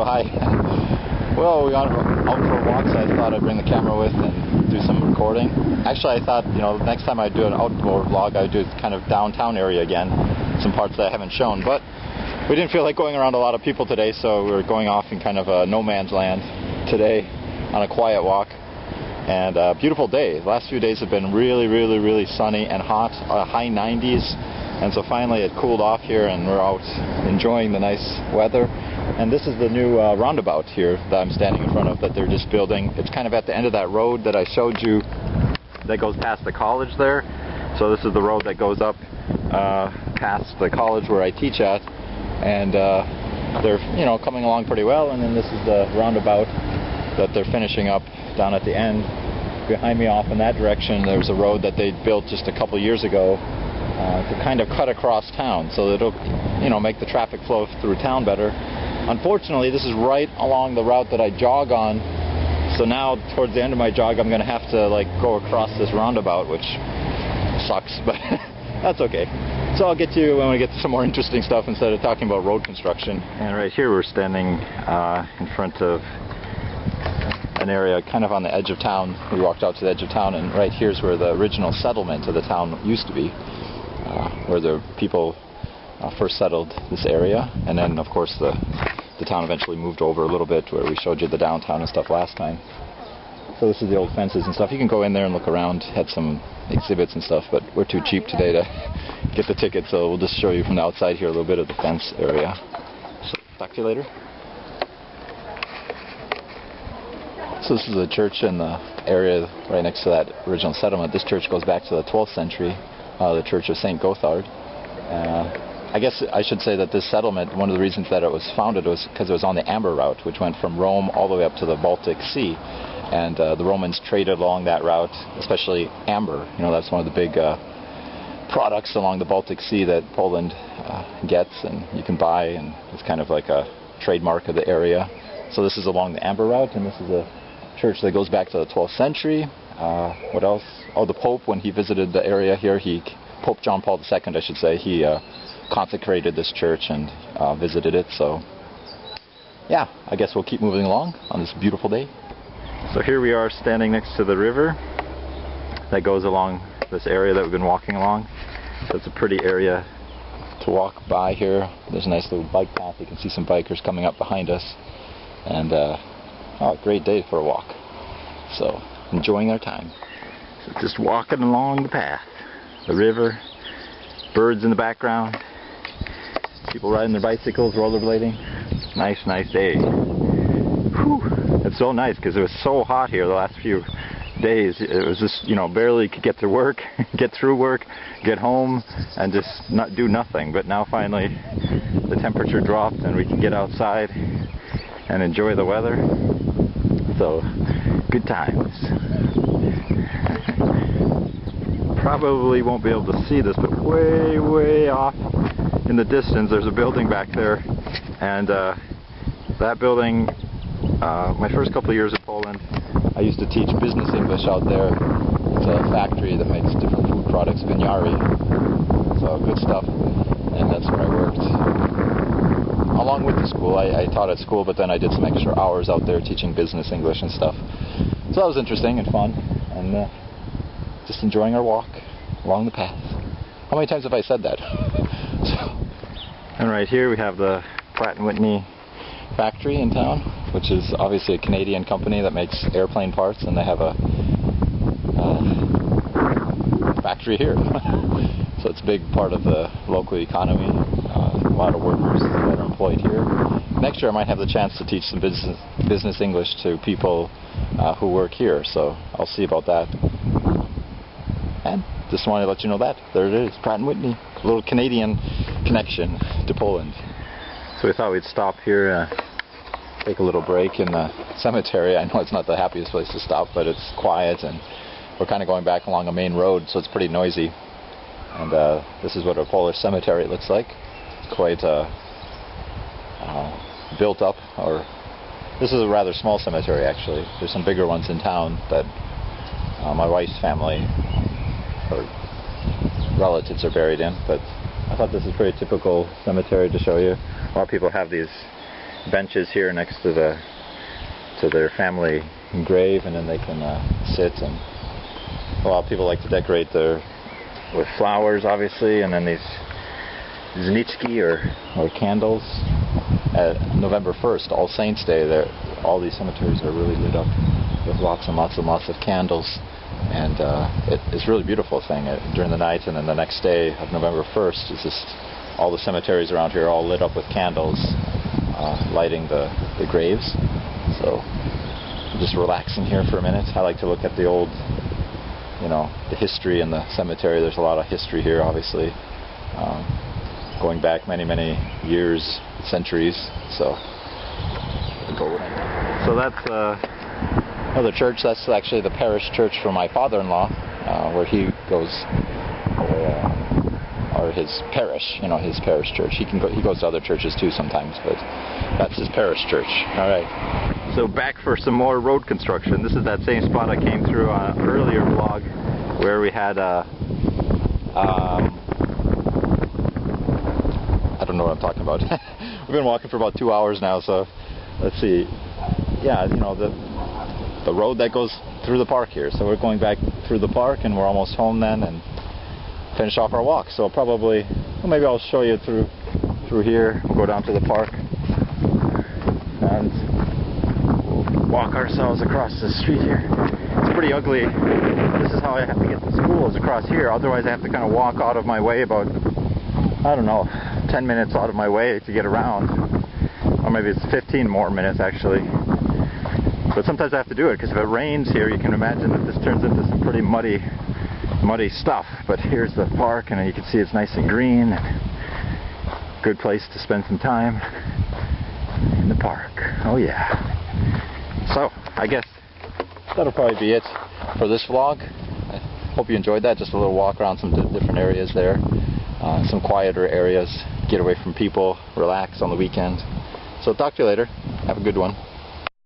So hi. Well, we got out for a walk, so I thought I'd bring the camera with and do some recording. Actually, I thought, next time I do an outdoor vlog, I'd do kind of downtown area again, some parts that I haven't shown. But we didn't feel like going around a lot of people today, so we were going off in kind of a no man's land today on a quiet walk. And a beautiful day. The last few days have been really sunny and hot, high 90s. And so finally it cooled off here and we're out enjoying the nice weather. And this is the new roundabout here that I'm standing in front of that they're just building. It's kind of at the end of that road that I showed you that goes past the college there. So this is the road that goes up past the college where I teach at. And they're coming along pretty well. And then this is the roundabout that they're finishing up down at the end. Behind me off in that direction there's a road that they built just a couple years ago to kind of cut across town, so it'll make the traffic flow through town better. Unfortunately, this is right along the route that I jog on, so now towards the end of my jog I'm going to have to go across this roundabout, which sucks, but that's okay. So I'll get to you when we get to some more interesting stuff instead of talking about road construction. And right here we're standing in front of an area kind of on the edge of town. We walked out to the edge of town, and right here's where the original settlement of the town used to be, where the people first settled this area. And then of course the town eventually moved over a little bit, where we showed you the downtown and stuff last time. So this is the old fences and stuff. You can go in there and look around, had some exhibits and stuff, but we're too cheap today to get the ticket, so we'll just show you from the outside here a little bit of the fence area. So talk to you later. So this is a church in the area right next to that original settlement. This church goes back to the 12th century, the Church of St. Gothard. I guess I should say that this settlement, one of the reasons that it was founded was because it was on the Amber route, which went from Rome all the way up to the Baltic Sea. And the Romans traded along that route, especially amber. That's one of the big products along the Baltic Sea that Poland gets and you can buy, and it's kind of like a trademark of the area. So this is along the Amber route, and this is a church that goes back to the 12th century. What else? Oh, the Pope, when he visited the area here, Pope John Paul II, I should say, he consecrated this church and visited it. So yeah, I guess we'll keep moving along on this beautiful day. So here we are standing next to the river that goes along this area that we've been walking along. So it's a pretty area to walk by here. There's a nice little bike path. You can see some bikers coming up behind us. And great day for a walk. So enjoying our time. So just walking along the path, the river, birds in the background, people riding their bicycles, rollerblading. Nice day. Whew. It's so nice because it was so hot here the last few days. It was just barely could get to work, get through work, get home, and just not do nothing. But now finally the temperature dropped and we can get outside and enjoy the weather. So good times. Probably won't be able to see this, but way off in the distance there's a building back there, and that building, my first couple of years in Poland, I used to teach business English out there. It's a factory that makes different food products, Vinyari, so good stuff, and that's where I worked. Along with the school, I taught at school, but then I did some extra hours out there teaching business English and stuff. So that was interesting and fun, and just enjoying our walk along the path. How many times have I said that? And right here we have the Pratt Whitney factory in town, which is obviously a Canadian company that makes airplane parts, and they have a factory here. So it's a big part of the local economy. A lot of workers that are employed here. Next year I might have the chance to teach some business English to people who work here, so I'll see about that. And just wanted to let you know that. There it is, Pratt & Whitney. A little Canadian connection to Poland. So we thought we'd stop here, take a little break in the cemetery. I know it's not the happiest place to stop, but it's quiet, and we're kind of going back along a main road, so it's pretty noisy. And this is what a Polish cemetery looks like. It's quite built up, or this is a rather small cemetery actually. There's some bigger ones in town that my wife's family or relatives are buried in, but I thought this is a pretty typical cemetery to show you. A lot of people have these benches here next to their family grave, and then they can sit. And a lot of people like to decorate with flowers, obviously, and then these znitski or candles. November 1st, All Saints Day, all these cemeteries are really lit up with lots and lots of candles, and it's a really beautiful thing during the night. And then the next day of November 1st is just all the cemeteries around here are all lit up with candles, lighting the graves. So just relaxing here for a minute. I like to look at the old, the history in the cemetery. There's a lot of history here, obviously, going back many years, centuries. So that's another church. That's actually the parish church for my father-in-law, where he goes, or his parish, his parish church. He goes to other churches too sometimes, but that's his parish church. All right. So back for some more road construction. This is that same spot I came through on an earlier vlog, where we had I don't know what I'm talking about. We've been walking for about 2 hours now, so let's see. Yeah, the road that goes through the park here. So we're going back through the park, and we're almost home then, and finish off our walk. So probably, maybe I'll show you through here. We'll go down to the park and we'll walk ourselves across the street here. It's pretty ugly. This is how I have to get to school, is across here. Otherwise I have to kind of walk out of my way about, I don't know, 10 minutes out of my way to get around. Or maybe it's 15 more minutes actually. But sometimes I have to do it, because if it rains here, you can imagine that this turns into some pretty muddy stuff. But here's the park, and you can see it's nice and green. Good place to spend some time in the park. Oh yeah. So I guess that'll probably be it for this vlog. I hope you enjoyed that. Just a little walk around some different areas there. Some quieter areas. Get away from people. Relax on the weekend. So talk to you later. Have a good one.